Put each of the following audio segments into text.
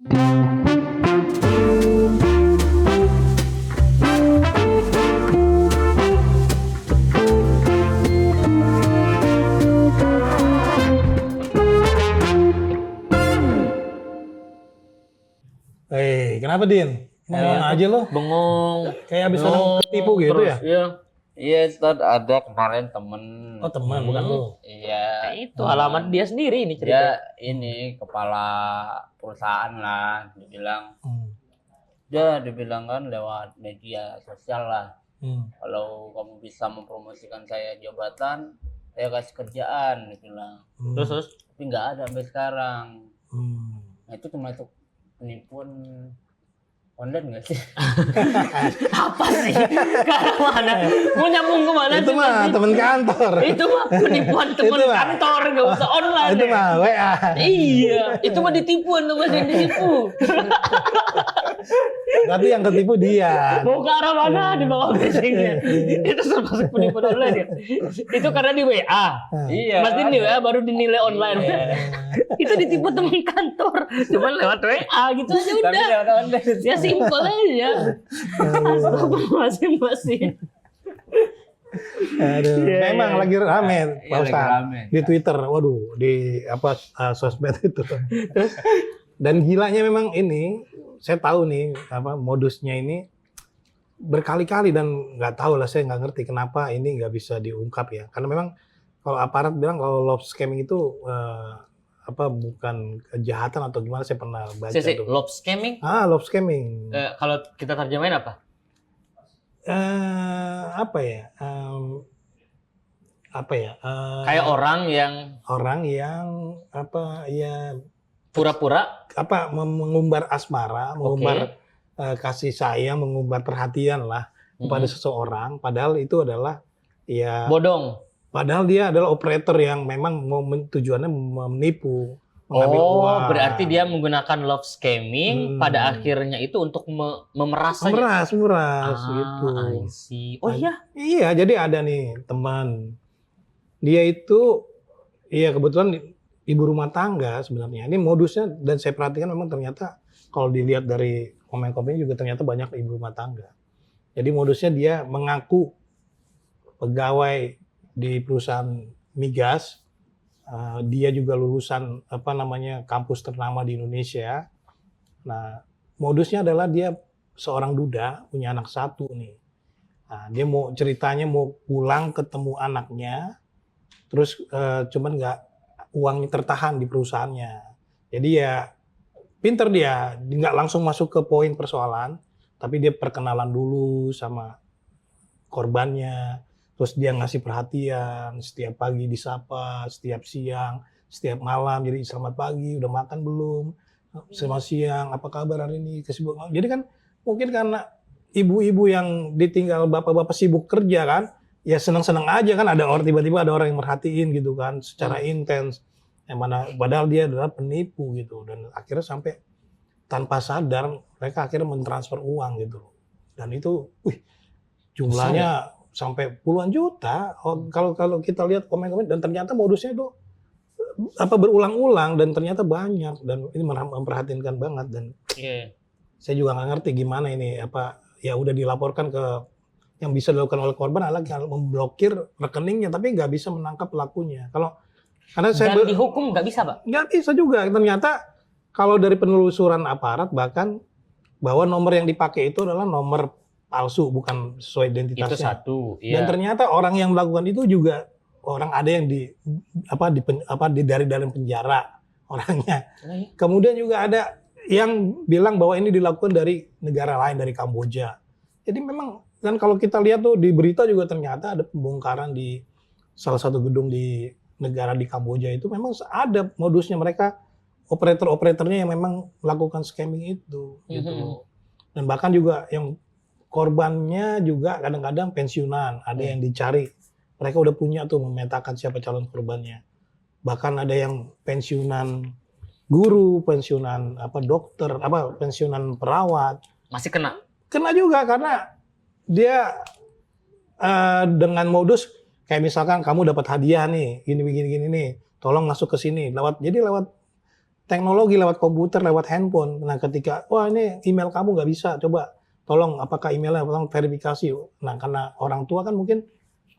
Kenapa Din? Bengong aja lo? Bengong. Kayak abis orang ketipu gitu terus, ya? Iya. Iya, Ustaz, ada kemarin temen. Oh teman, bukan lo? Iya. Itu alamat dia sendiri ini Dia cerita. ini kepala perusahaan lah, dibilang. Dia dibilang kan lewat media sosial lah. Kalau kamu bisa mempromosikan saya jabatan, saya kasih kerjaan, dia bilang. Terus Tapi nggak ada sampai sekarang. Nah itu termasuk penipuan online nggak sih? apa sih? Ke arah mana? Mau nyambung kemana? Itu mah temen kantor. Itu mah penipuan teman Itu mah. kantor, nggak usah online. Itu mah WA. Iya, itu mah ditipuan tuh masih ditipu. Berarti yang ketipu dia. Mau ke arah mana di bawah basicnya? Itu termasuk penipuan online ya? Itu karena di WA. Iya. Pasti di WA baru dinilai online. Itu ditipu teman kantor, cuman lewat WA gitu aja Tapi udah. lewat online. Ya simpel aja. Masing-masing. Aduh, memang lagi rame, Iya, Pak lagi Ustaz. rame. Di Twitter, waduh, di apa sosmed itu. Dan gilanya memang ini, saya tahu nih apa modusnya ini berkali-kali dan nggak tahu lah, saya nggak ngerti kenapa ini nggak bisa diungkap ya. Karena memang kalau aparat bilang kalau love scamming itu apa bukan kejahatan atau gimana, saya pernah baca tuh. Love scamming. Love scamming. Kalau kita terjemahin apa? Apa ya? Kayak orang yang apa ya pura-pura mengumbar asmara, mengumbar kasih sayang, mengumbar perhatian lah kepada seseorang, padahal itu adalah ya bodong. Padahal dia adalah operator yang memang tujuannya menipu, mengambil uang. Berarti dia menggunakan love scamming pada akhirnya itu untuk memeras saja. Memeras gitu. I see. Oh iya. Iya, jadi ada nih teman. Dia itu iya kebetulan ibu rumah tangga sebenarnya. Ini modusnya dan saya perhatikan memang ternyata kalau dilihat dari komen-komennya juga ternyata banyak ibu rumah tangga. Jadi modusnya dia mengaku pegawai di perusahaan migas, dia juga lulusan kampus ternama di Indonesia. Nah, modusnya adalah dia seorang duda, punya anak satu nih. Nah, dia ceritanya mau pulang ketemu anaknya, terus cuman uangnya tertahan di perusahaannya. Jadi ya pinter dia, nggak langsung masuk ke poin persoalan, tapi dia perkenalan dulu sama korbannya. Terus dia ngasih perhatian, setiap pagi disapa, setiap siang, setiap malam. Jadi selamat pagi, udah makan belum? Selamat siang, apa kabar hari ini? Kesibukan. Jadi kan mungkin karena ibu-ibu yang ditinggal bapak-bapak sibuk kerja kan, ya senang-senang aja kan ada orang tiba-tiba ada orang yang merhatiin gitu kan, secara intens. Yang mana padahal dia adalah penipu gitu, dan akhirnya sampai tanpa sadar mereka akhirnya mentransfer uang gitu. Dan itu, jumlahnya sampai puluhan juta. Kalau kita lihat komen-komen, dan ternyata modusnya itu berulang-ulang dan ternyata banyak, dan ini memperhatinkan banget. Dan saya juga nggak ngerti gimana ini ya udah dilaporkan ke yang bisa dilakukan oleh korban adalah memblokir rekeningnya, tapi nggak bisa menangkap pelakunya. Karena saya dihukum nggak bisa, Pak? Nggak bisa juga. Ternyata kalau dari penelusuran aparat bahkan bahwa nomor yang dipakai itu adalah nomor palsu, bukan sesuai identitasnya. Itu satu. Iya. Dan ternyata orang yang melakukan itu juga ada yang dari dalam penjara orangnya. Kemudian juga ada yang bilang bahwa ini dilakukan dari negara lain, dari Kamboja. Jadi memang, dan kalau kita lihat tuh di berita juga ternyata ada pembongkaran di salah satu gedung di negara di Kamboja, itu memang ada modusnya mereka, operator-operatornya yang memang melakukan scamming itu. Gitu. Dan bahkan juga yang korbannya juga kadang-kadang pensiunan, ada yang dicari. Mereka udah punya tuh memetakan siapa calon korbannya. Bahkan ada yang pensiunan guru, pensiunan dokter, pensiunan perawat. Masih kena? Kena juga karena dia dengan modus kayak misalkan kamu dapat hadiah nih, gini nih, tolong masuk ke sini. Lewat teknologi lewat komputer, lewat handphone. Nah, ketika wah ini email kamu nggak bisa, coba tolong apakah emailnya, tolong verifikasi. Nah, karena orang tua kan mungkin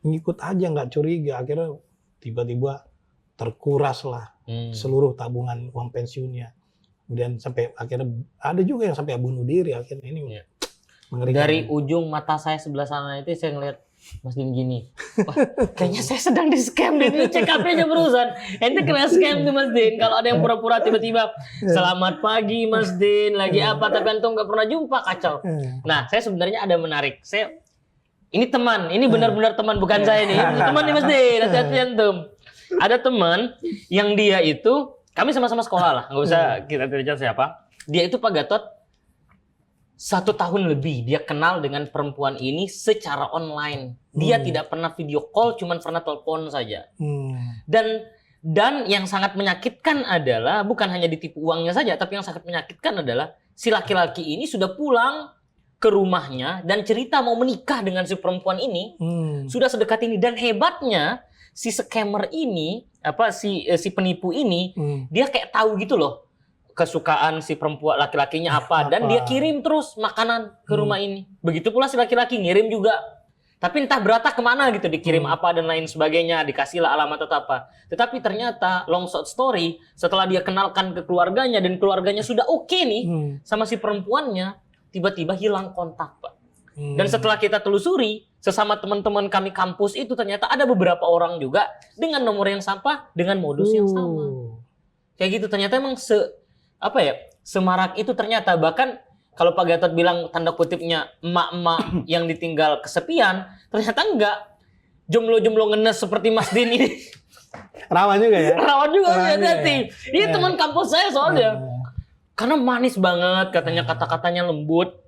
ngikut aja, nggak curiga, akhirnya tiba-tiba terkuras lah seluruh tabungan uang pensiunnya. Kemudian sampai akhirnya ada juga yang sampai bunuh diri akhirnya. Ini mengerikan. Dari ujung mata saya sebelah sana itu saya ngeliat Mas Din gini. Wah, kayaknya saya sedang di scam deh. Ini check up-nya berurusan. Ente kena scam tuh Mas Din. Kalau ada yang pura-pura tiba-tiba selamat pagi Mas Din, lagi apa, tapi antum nggak pernah jumpa, kacau. Nah, saya sebenarnya ada menarik. Ini teman, ini benar-benar teman, bukan saya nih. Ini teman nih Mas Din, hati-hati antum. Ada teman yang dia itu, kami sama-sama sekolah lah, nggak usah kita cerita siapa. Dia itu Pak Gatot 1 tahun lebih dia kenal dengan perempuan ini secara online. Dia tidak pernah video call, cuman pernah telepon saja. Dan yang sangat menyakitkan adalah bukan hanya ditipu uangnya saja, tapi yang sangat menyakitkan adalah si laki-laki ini sudah pulang ke rumahnya dan cerita mau menikah dengan si perempuan ini, sudah sedekat ini. Dan hebatnya si scammer ini, si penipu ini, dia kayak tahu gitu loh kesukaan si perempuan laki-lakinya apa, dan dia kirim terus makanan ke rumah ini. Begitu pula si laki-laki ngirim juga. Tapi entah berata kemana gitu, dikirim apa dan lain sebagainya, dikasihlah alamat atau apa. Tetapi ternyata long short story, setelah dia kenalkan ke keluarganya dan keluarganya sudah oke nih sama si perempuannya, tiba-tiba hilang kontak, Pak. Dan setelah kita telusuri, sesama teman-teman kami kampus itu ternyata ada beberapa orang juga dengan nomor yang sama, dengan modus yang sama. Kayak gitu, ternyata emang semarak itu ternyata. Bahkan kalau Pak Gatot bilang tanda kutipnya emak-emak yang ditinggal kesepian, ternyata enggak. Jomblo-jomblo ngenes seperti Mas Din ini. Rawan juga ya? Rawan juga, hati-hati. Ini teman kampus saya soalnya. Karena manis banget, katanya kata-katanya lembut,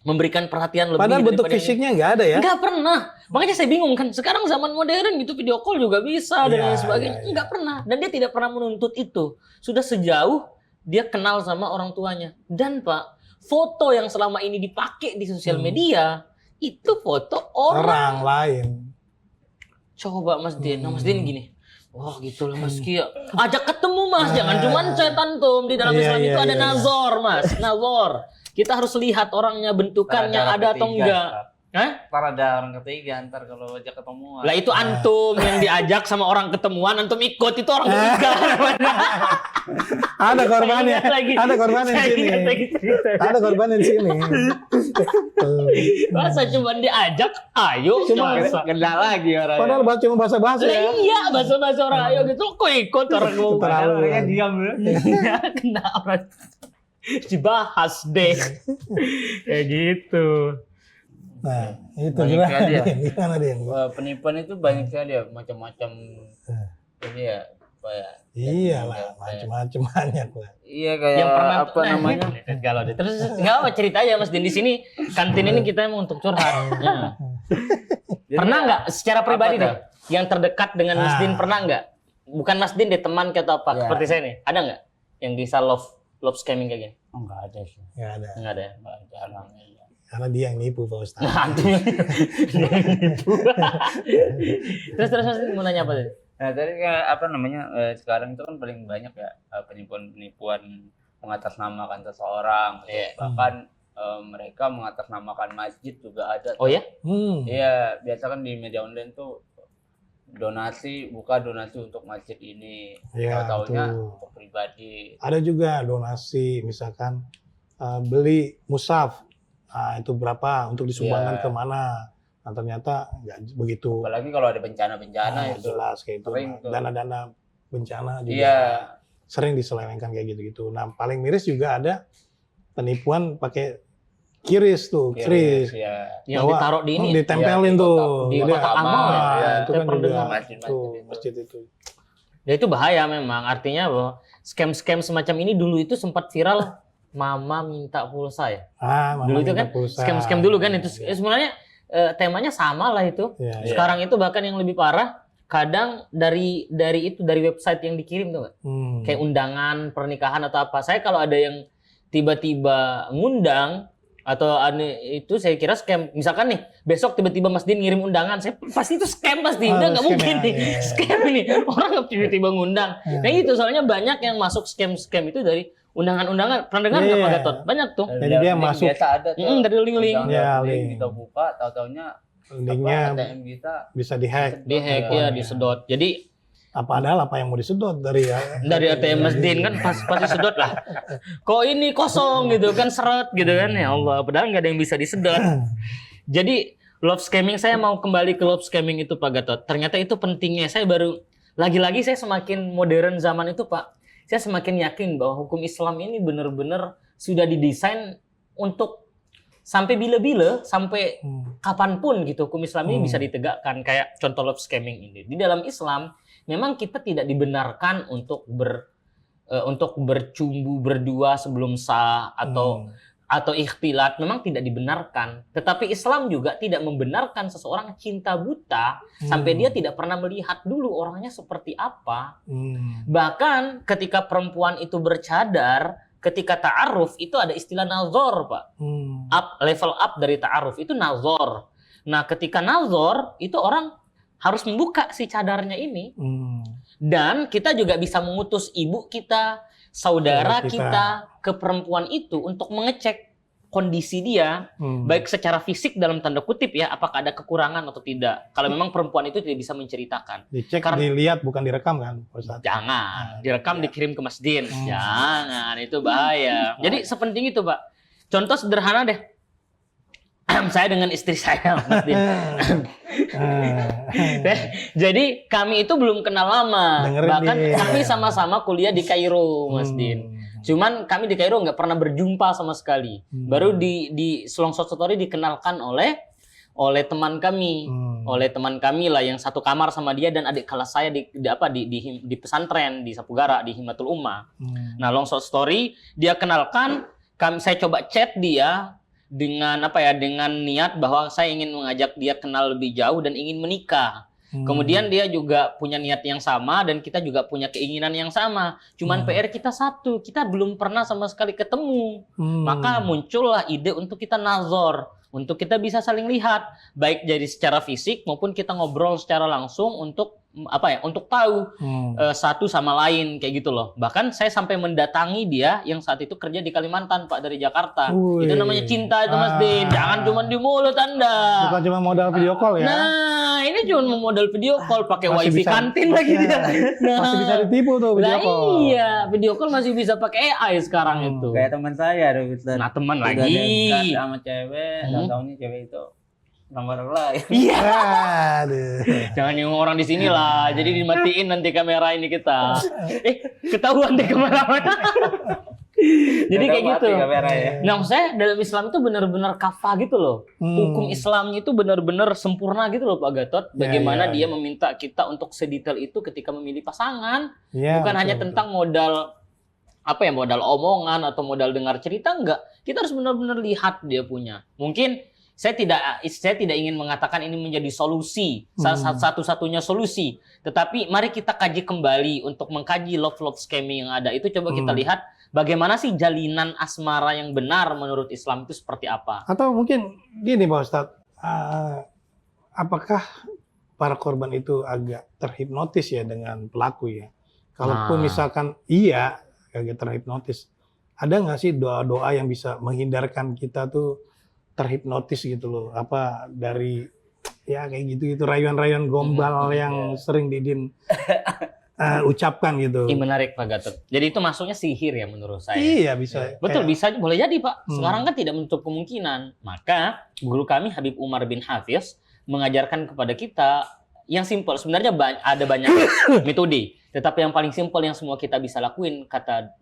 memberikan perhatian lebih. Padahal bentuk fisiknya nggak ada ya? Nggak pernah. Makanya saya bingung kan, sekarang zaman modern gitu video call juga bisa dan lain sebagainya. Nggak pernah. Dan dia tidak pernah menuntut itu. Sudah sejauh dia kenal sama orang tuanya. Dan Pak, foto yang selama ini dipakai di sosial media, itu foto orang lain. Coba Mas Din, Mas Din gini. Wah gitu lah Mas Kia. Ajak ketemu Mas, jangan cuma chat antum. Di dalam Islam itu ada nazar Mas, nazar. Kita harus lihat orangnya, bentukannya ada atau enggak. Ntar ada orang ketiga, ntar kalau ajak ketemuan. Lah itu antum yang diajak sama orang ketemuan, antum ikut, itu orang ketiga. Ada korbannya, ada korbannya di sini. Ada korbannya di sini. Masa cuma diajak, ayo. Cuma kena lagi orang. Padahal cuma bahasa-bahasa ya. Iya, bahasa-bahasa orang ayo gitu, kok ikut orang ngomong. Orangnya diam dulu. Kena orang dibahas deh. Kayak gitu. Nah, itu gimana dia? Penipuan itu banyak sekali ya, macam-macam ini ya, Pak ya. Iyalah, macam-macam banyak lah. Iya, kayak yang pernah apa namanya? Galau deh. Terus enggak apa cerita aja Mas Din, di sini kantin ini kita emang untuk curhat. Pernah enggak secara pribadi deh yang terdekat dengan Mas Din, pernah enggak? Bukan Mas Din deh, teman atau apa seperti saya nih. Ada enggak yang bisa love scamming kayak gini? Oh, enggak ada sih. Enggak ada. Enggak ada ya? Jarang. Karena dia yang nipu Pak Ustaz. Terus Mas Din mau nanya apa tadi? Nah, tadi apa namanya, sekarang itu kan paling banyak ya penipuan mengatasnamakan seseorang. Bahkan mereka mengatasnamakan masjid juga ada. Oh ya? Iya, biasa kan di media online tuh buka donasi untuk masjid ini. Ya, tahu-taunya untuk pribadi. Ada juga donasi, misalkan beli mushaf. Nah, itu berapa untuk disumbangkan ke mana? Nah, ternyata nggak begitu. Apalagi kalau ada bencana-bencana itu. Jelas kayak itu. Dana-dana bencana juga sering diselewengkan kayak gitu-gitu. Nah, paling miris juga ada penipuan pakai kiris tuh, kiris. Ya. Yang ditaruh di ini. Ditempelin tuh. Di kotak amal ya. Itu kan juga masjid itu. Ya itu bahaya memang. Artinya bahwa scam-scam semacam ini dulu itu sempat viral. Mama minta pulsa ya. Mama dulu itu kan scam-scam dulu kan itu sebenarnya temanya sama lah itu. Sekarang itu bahkan yang lebih parah, kadang dari website yang dikirim tuh, kayak undangan pernikahan atau apa. Saya kalau ada yang tiba-tiba ngundang Atau itu saya kira scam. Misalkan nih, besok tiba-tiba Mas Din ngirim undangan, saya pasti itu scam pasti. Udah nggak mungkin nih. Scam ini. Orang tiba-tiba ngundang. Kayak gitu, soalnya banyak yang masuk scam-scam itu dari undangan-undangan. Pernah dengar nggak Pak Gatot? Banyak tuh. Jadi dia masuk. Biasa ada tuh. Dari link-link. Ya, link kita buka, tahu-taunya linknya ATM kita bisa dihack. Dihack ya, disedot. Jadi Padahal apa yang mau disedot dari ATM Mas Din kan pasti sedot lah. Kok ini kosong gitu kan, seret gitu kan, ya Allah. Padahal nggak ada yang bisa disedot. Jadi love scamming, saya mau kembali ke love scamming itu Pak Gatot. Ternyata itu pentingnya. Saya baru lagi-lagi saya semakin modern zaman itu Pak. Saya semakin yakin bahwa hukum Islam ini benar-benar sudah didesain untuk sampai bila-bila, sampai kapanpun gitu hukum Islam ini bisa ditegakkan. Kayak contoh love scamming ini. Di dalam Islam memang kita tidak dibenarkan untuk bercumbu berdua sebelum sah atau ikhtilat, memang tidak dibenarkan. Tetapi Islam juga tidak membenarkan seseorang cinta buta sampai dia tidak pernah melihat dulu orangnya seperti apa. Bahkan ketika perempuan itu bercadar, ketika ta'aruf itu ada istilah nazor, Pak. Level up dari ta'aruf itu nazor. Nah, ketika nazor itu orang harus membuka si cadarnya ini. Dan kita juga bisa mengutus ibu kita, saudara kita ke perempuan itu untuk mengecek kondisi dia, baik secara fisik dalam tanda kutip ya, apakah ada kekurangan atau tidak. Kalau memang perempuan itu tidak bisa menceritakan. Dicek, dilihat, bukan direkam kan? Jangan, direkam dikirim ke Mas Din. Jangan, itu bahaya. Jadi sepenting itu Pak. Contoh sederhana deh. Saya dengan istri saya, Mas Din. Jadi kami itu belum kenal lama. Bahkan kami sama-sama kuliah di Kairo, Mas Din. Cuman kami di Kairo nggak pernah berjumpa sama sekali. Baru di Slongshot Story dikenalkan oleh teman kami. Oleh teman kami lah yang satu kamar sama dia dan adik kelas saya di pesantren di Sapugara di Himatul Ummah. Nah, long short story dia kenalkan, saya coba chat dia dengan niat bahwa saya ingin mengajak dia kenal lebih jauh dan ingin menikah. Kemudian dia juga punya niat yang sama dan kita juga punya keinginan yang sama. Cuman PR kita satu, kita belum pernah sama sekali ketemu. Maka muncullah ide untuk kita nazor, untuk kita bisa saling lihat, baik dari secara fisik maupun kita ngobrol secara langsung untuk untuk tahu satu sama lain kayak gitu loh. Bahkan saya sampai mendatangi dia yang saat itu kerja di Kalimantan Pak dari Jakarta. Itu namanya cinta itu Mas Din. Jangan cuma di mulut Anda. Bukan cuma modal video call ya. Nah, ini cuma modal video call pakai wifi kantin lagi dia. Nah, masih bisa ditipu tuh video call. Iya, video call masih bisa pakai AI sekarang itu. Kayak teman saya Nah, teman lagi sama cewek, tahu-tahunya cewek itu nomor lain. Iya. Aduh. Jangan yang orang di sini lah. Jadi dimatiin nanti kamera ini kita. Ketahuan deh kemana-mana. Jadi kayak gitu. Ya. Nah, saya dalam Islam itu benar-benar kafah gitu loh. Hukum Islamnya itu benar-benar sempurna gitu loh Pak Gatot. Bagaimana dia meminta kita untuk sedetail itu ketika memilih pasangan. Bukan hanya tentang modal modal omongan atau modal dengar cerita, enggak. Kita harus benar-benar lihat dia punya. Mungkin saya tidak ingin mengatakan ini menjadi solusi, satu-satunya solusi. Tetapi mari kita kaji kembali untuk mengkaji love scamming yang ada. Itu coba kita lihat bagaimana sih jalinan asmara yang benar menurut Islam itu seperti apa. Atau mungkin gini Pak Ustadz, apakah para korban itu agak terhipnotis ya dengan pelaku ya? Kalaupun misalkan iya agak terhipnotis, ada nggak sih doa-doa yang bisa menghindarkan kita tuh terhipnotis gitu loh, dari ya kayak gitu rayuan-rayuan gombal yang sering Didin ucapkan gitu. Menarik Pak Gatot. Jadi itu masuknya sihir ya menurut saya. Iya bisa. Betul, bisa, boleh jadi Pak. Sekarang kan tidak menutup kemungkinan. Maka guru kami Habib Umar bin Hafiz mengajarkan kepada kita yang simpel. Sebenarnya ada banyak metode, tetapi yang paling simpel yang semua kita bisa lakuin kata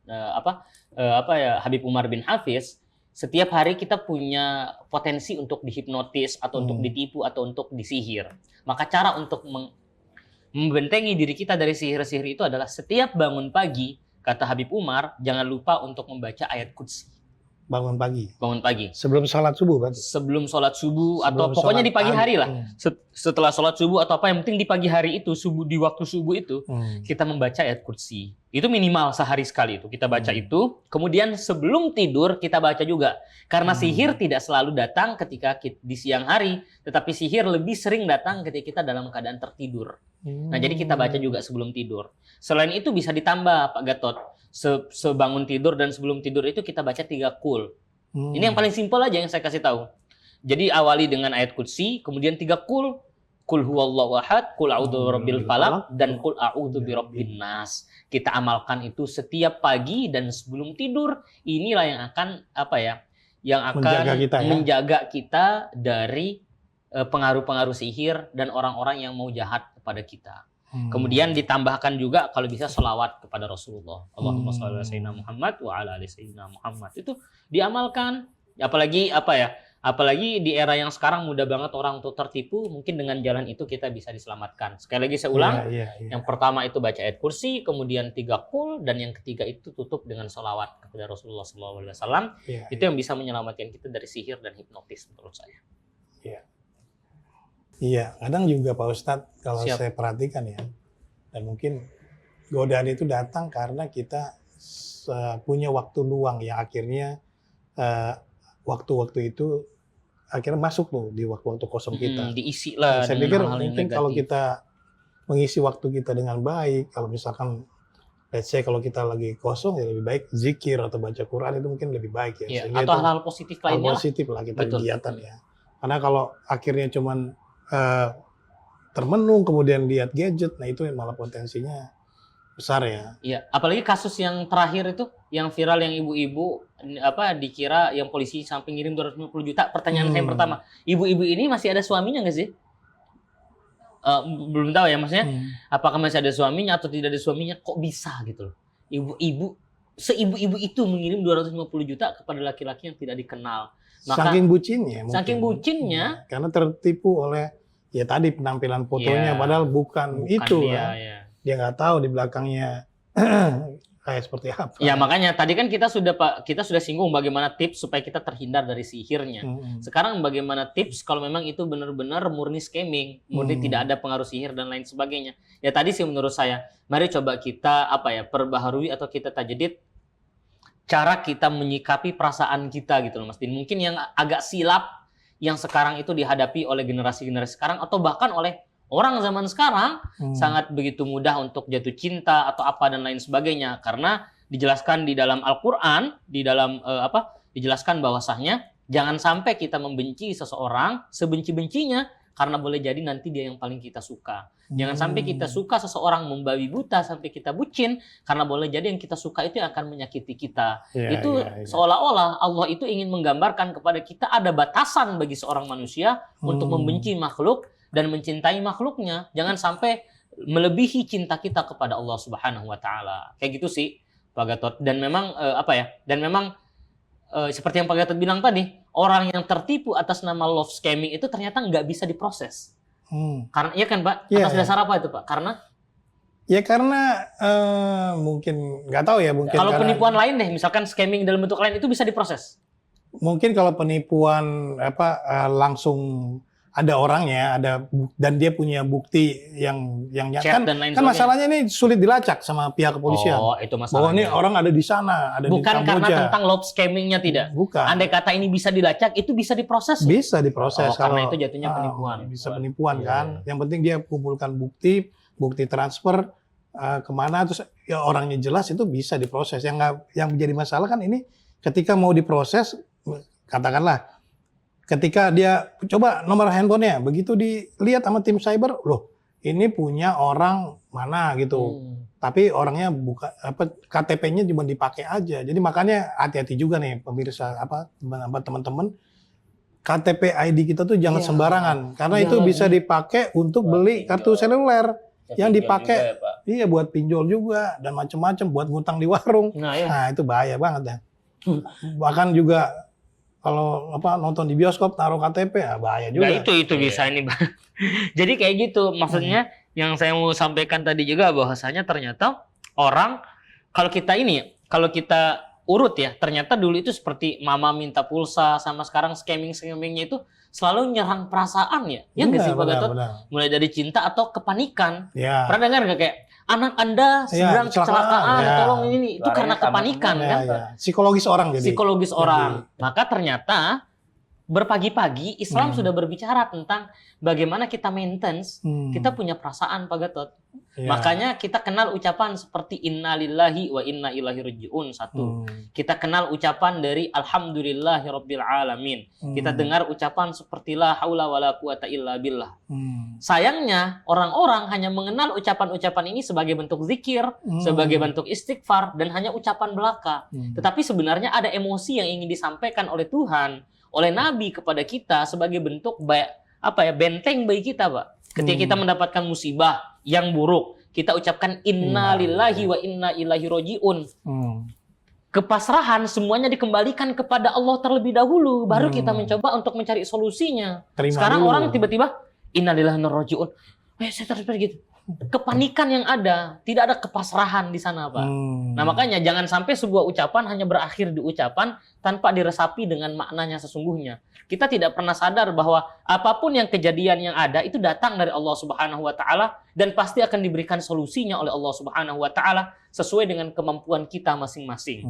Habib Umar bin Hafiz. Setiap hari kita punya potensi untuk dihipnotis atau untuk ditipu atau untuk disihir. Maka cara untuk membentengi diri kita dari sihir-sihir itu adalah setiap bangun pagi, kata Habib Umar, jangan lupa untuk membaca ayat Qudsi. bangun pagi. Bangun pagi. Sebelum sholat subuh berarti. Sebelum sholat subuh atau Sebelum pokoknya sholat di pagi pagi. hari lah. Setelah sholat subuh atau apa yang penting di pagi hari itu, subuh di waktu subuh itu kita membaca ayat kursi. Itu minimal sehari sekali itu kita baca itu. Kemudian sebelum tidur kita baca juga. Karena sihir tidak selalu datang ketika di siang hari, tetapi sihir lebih sering datang ketika kita dalam keadaan tertidur. Nah, jadi kita baca juga sebelum tidur. Selain itu bisa ditambah Pak Gatot. Sebangun tidur dan sebelum tidur itu kita baca 3 qul. Ini yang paling simpel aja yang saya kasih tahu. Jadi awali dengan ayat kursi, kemudian 3 qul. Qul huwallahu ahad, qul a'udzu birabbil falaq, dan qul a'udzu birabbin nas. Kita amalkan itu setiap pagi dan sebelum tidur. Inilah yang akan yang akan menjaga kita dari pengaruh-pengaruh sihir dan orang-orang yang mau jahat kepada kita. Kemudian ditambahkan juga kalau bisa sholawat kepada Rasulullah. Allahumma sholli ala sayyidina Muhammad wa ala ali sayyidina Muhammad. Itu diamalkan. Apalagi di era yang sekarang mudah banget orang untuk tertipu, mungkin dengan jalan itu kita bisa diselamatkan. Sekali lagi saya ulang, yang pertama itu baca ayat kursi, kemudian 3 qul, dan yang ketiga itu tutup dengan sholawat kepada Rasulullah SAW. Itu yang bisa menyelamatkan kita dari sihir dan hipnotis menurut saya. Iya, kadang juga Pak Ustadz kalau saya perhatikan ya, dan mungkin godaan itu datang karena kita punya waktu luang yang akhirnya waktu-waktu itu akhirnya masuk tuh di waktu-waktu kosong kita. Diisi lah. Saya pikir mungkin kalau kita mengisi waktu kita dengan baik, kalau misalkan let's say kalau kita lagi kosong ya lebih baik zikir atau baca Quran itu mungkin lebih baik ya. Atau hal-hal positif lainnya. Hal positif lah kita kegiatan ya. Karena kalau akhirnya cuman termenung kemudian lihat gadget, nah itu malah potensinya besar ya. Iya, apalagi kasus yang terakhir itu yang viral yang ibu-ibu dikira yang polisi sampai ngirim 250 juta. Pertanyaan saya pertama, ibu-ibu ini masih ada suaminya nggak sih? Belum tahu ya maksudnya. Apakah masih ada suaminya atau tidak ada suaminya? Kok bisa gitu loh? Seibu-ibu itu mengirim 250 juta kepada laki-laki yang tidak dikenal. Maka, saking bucinnya. Saking bucinnya. Karena tertipu oleh ya tadi penampilan fotonya, padahal bukan itu. Dia nggak tahu di belakangnya kayak seperti apa. Ya makanya tadi kan kita sudah singgung bagaimana tips supaya kita terhindar dari sihirnya. Sekarang bagaimana tips kalau memang itu benar-benar murni scamming, murni tidak ada pengaruh sihir dan lain sebagainya. Ya tadi sih menurut saya, mari coba kita perbaharui atau kita tajdid cara kita menyikapi perasaan kita gitu loh Mas Din. Mungkin yang agak silap yang sekarang itu dihadapi oleh generasi-generasi sekarang atau bahkan oleh orang zaman sekarang sangat begitu mudah untuk jatuh cinta atau apa dan lain sebagainya, karena dijelaskan di dalam Al-Qur'an, dijelaskan bahwasanya jangan sampai kita membenci seseorang sebenci-bencinya karena boleh jadi nanti dia yang paling kita suka. Jangan sampai kita suka seseorang membabi buta sampai kita bucin karena boleh jadi yang kita suka itu yang akan menyakiti kita. Seolah-olah Allah itu ingin menggambarkan kepada kita ada batasan bagi seorang manusia untuk membenci makhluk dan mencintai makhluknya. Jangan sampai melebihi cinta kita kepada Allah Subhanahu wa taala. Kayak gitu sih Pak Gatot. Dan memang seperti yang Pak Gatot bilang tadi, orang yang tertipu atas nama love scamming itu ternyata nggak bisa diproses. Karena iya kan Pak? Atas dasar apa itu Pak? Karena mungkin nggak tahu ya, mungkin kalau penipuan lain deh, misalkan scamming dalam bentuk lain itu bisa diproses. Mungkin kalau penipuan langsung ada orangnya, dan dia punya bukti yang chat dan lain kan masalahnya ini sulit dilacak sama pihak kepolisian. Itu masalahnya. Bahwa ini orang ada di sana, ada bukan di Kamboja. Karena tentang love scammingnya tidak. Bukan. Andai kata ini bisa dilacak, itu bisa diproses. Bisa diproses. Karena itu jatuhnya penipuan. Bisa penipuan kan. Yang penting dia kumpulkan bukti transfer kemana, terus ya orangnya jelas, itu bisa diproses. Yang menjadi masalah kan ini ketika mau diproses, katakanlah ketika dia coba nomor handphonenya, begitu dilihat sama tim cyber, loh ini punya orang mana gitu, tapi orangnya bukan KTP-nya cuma dipakai aja. Jadi makanya hati-hati juga nih pemirsa teman-teman, KTP ID kita tuh jangan sembarangan, karena itu bisa dipakai untuk beli kartu seluler yang dipakai buat pinjol juga dan macam-macam, buat ngutang di warung. Nah itu bahaya banget ya. Bahkan juga kalau nonton di bioskop taruh KTP bahaya juga. Nah itu bisa ini Bang. Jadi kayak gitu maksudnya yang saya mau sampaikan tadi juga bahwasanya ternyata orang kalau kita urut ya, ternyata dulu itu seperti mama minta pulsa sama sekarang scammingnya itu selalu nyerang perasaan ya. Ya nggak sih Pak Gatot? Mulai dari cinta atau kepanikan. Ya. Pernah dengar nggak kayak anak Anda sedang kecelakaan, tolong ini itu karena kepanikan kan? Ya. Psikologis orang jadi. Psikologis orang. Maka ternyata berpagi-pagi Islam sudah berbicara tentang bagaimana kita maintenance, kita punya perasaan Pak Gatot. Ya. Makanya kita kenal ucapan seperti innalillahi wa inna ilaihi rajiun satu. Kita kenal ucapan dari alhamdulillahirabbil alamin. Kita dengar ucapan seperti la haula wala quwata illa billah. Sayangnya orang-orang hanya mengenal ucapan-ucapan ini sebagai bentuk zikir, sebagai bentuk istighfar dan hanya ucapan belaka. Tetapi sebenarnya ada emosi yang ingin disampaikan oleh Tuhan, oleh Nabi kepada kita sebagai bentuk benteng bagi kita, Pak. Ketika kita mendapatkan musibah yang buruk, kita ucapkan inna lillahi wa inna ilaihi rajiun. Kepasrahan semuanya dikembalikan kepada Allah terlebih dahulu, baru kita mencoba untuk mencari solusinya. Sekarang orang tiba-tiba inna lillahi wa inna ilaihi rajiun. Saya terus gitu. Kepanikan yang ada, tidak ada kepasrahan di sana, Pak. Nah, makanya jangan sampai sebuah ucapan hanya berakhir di ucapan tanpa diresapi dengan maknanya sesungguhnya. Kita tidak pernah sadar bahwa apapun yang kejadian yang ada itu datang dari Allah Subhanahu wa taala dan pasti akan diberikan solusinya oleh Allah Subhanahu wa taala sesuai dengan kemampuan kita masing-masing.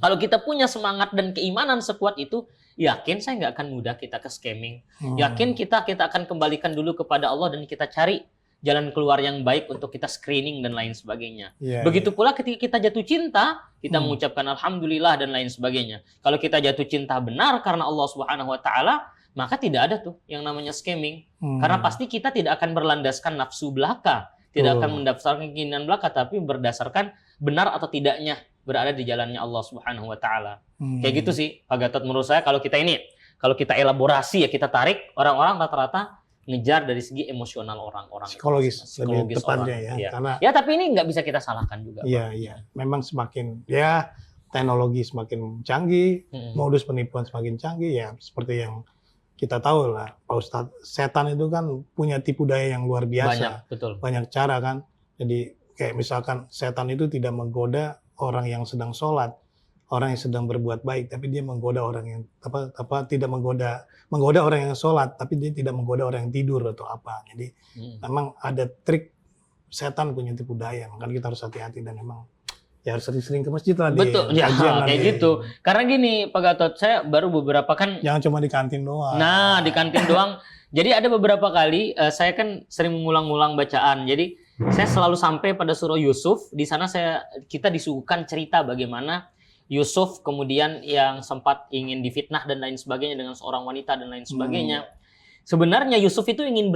Kalau kita punya semangat dan keimanan sekuat itu, yakin saya nggak akan mudah kita ke scamming. Yakin kita akan kembalikan dulu kepada Allah dan kita cari jalan keluar yang baik untuk kita screening dan lain sebagainya. Begitu pula ketika kita jatuh cinta, kita mengucapkan alhamdulillah dan lain sebagainya. Kalau kita jatuh cinta benar karena Allah Subhanahu wa taala, maka tidak ada tuh yang namanya scamming. Karena pasti kita tidak akan berlandaskan nafsu belaka, tidak akan mendasarkan keinginan belaka, tapi berdasarkan benar atau tidaknya berada di jalannya Allah Subhanahu wa taala. Kayak gitu sih Pak Gatot menurut saya. Kalau kita elaborasi ya, kita tarik, orang-orang rata-rata ngejar dari segi emosional orang-orang psikologis lebih tepatnya orang. ya. Karena tapi ini nggak bisa kita salahkan juga. Iya. Memang semakin teknologi semakin canggih, modus penipuan semakin canggih ya, seperti yang kita tahu lah, Pak Ustadz, setan itu kan punya tipu daya yang luar biasa. Banyak, betul. Banyak cara kan. Jadi kayak misalkan setan itu tidak menggoda orang yang sedang sholat, orang yang sedang berbuat baik, tapi dia menggoda orang yang tidak menggoda orang yang sholat, tapi dia tidak menggoda orang yang tidur atau apa. Jadi memang ada trik, setan punya tipu daya, makanya kita harus hati-hati dan memang ya harus sering-sering ke masjid lah. Betul, kayak gitu. Karena gini Pak Gatot, saya baru beberapa kan. Jangan cuma di kantin doang. Nah, di kantin doang. Jadi ada beberapa kali saya kan sering mengulang-ulang bacaan. Jadi saya selalu sampai pada surah Yusuf. Di sana kita disuguhkan cerita bagaimana Yusuf kemudian yang sempat ingin difitnah dan lain sebagainya dengan seorang wanita dan lain sebagainya. Sebenarnya Yusuf itu ingin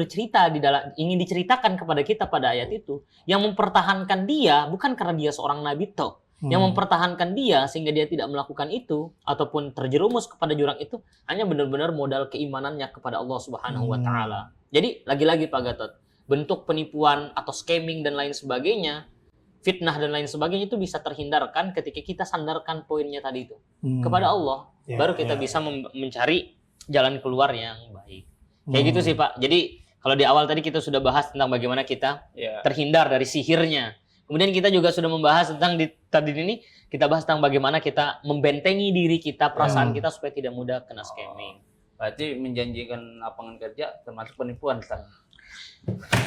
ingin diceritakan kepada kita pada ayat itu, yang mempertahankan dia bukan karena dia seorang nabi toh, yang mempertahankan dia sehingga dia tidak melakukan itu ataupun terjerumus kepada jurang itu hanya benar-benar modal keimanannya kepada Allah Subhanahu wa taala. Jadi lagi-lagi Pak Gatot, bentuk penipuan atau scamming dan lain sebagainya, fitnah dan lain sebagainya itu bisa terhindarkan ketika kita sandarkan poinnya tadi itu kepada Allah. Baru kita bisa mencari jalan keluar yang baik. Kayak gitu sih Pak. Jadi kalau di awal tadi kita sudah bahas tentang bagaimana kita terhindar dari sihirnya. Kemudian kita juga sudah membahas tentang tadi ini kita bahas tentang bagaimana kita membentengi diri kita, perasaan kita supaya tidak mudah kena scamming. Berarti menjanjikan lapangan kerja termasuk penipuan, Ustaz.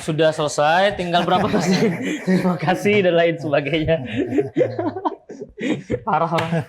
Sudah selesai, tinggal berapa masih? Terima kasih dan lain sebagainya. Parah orang.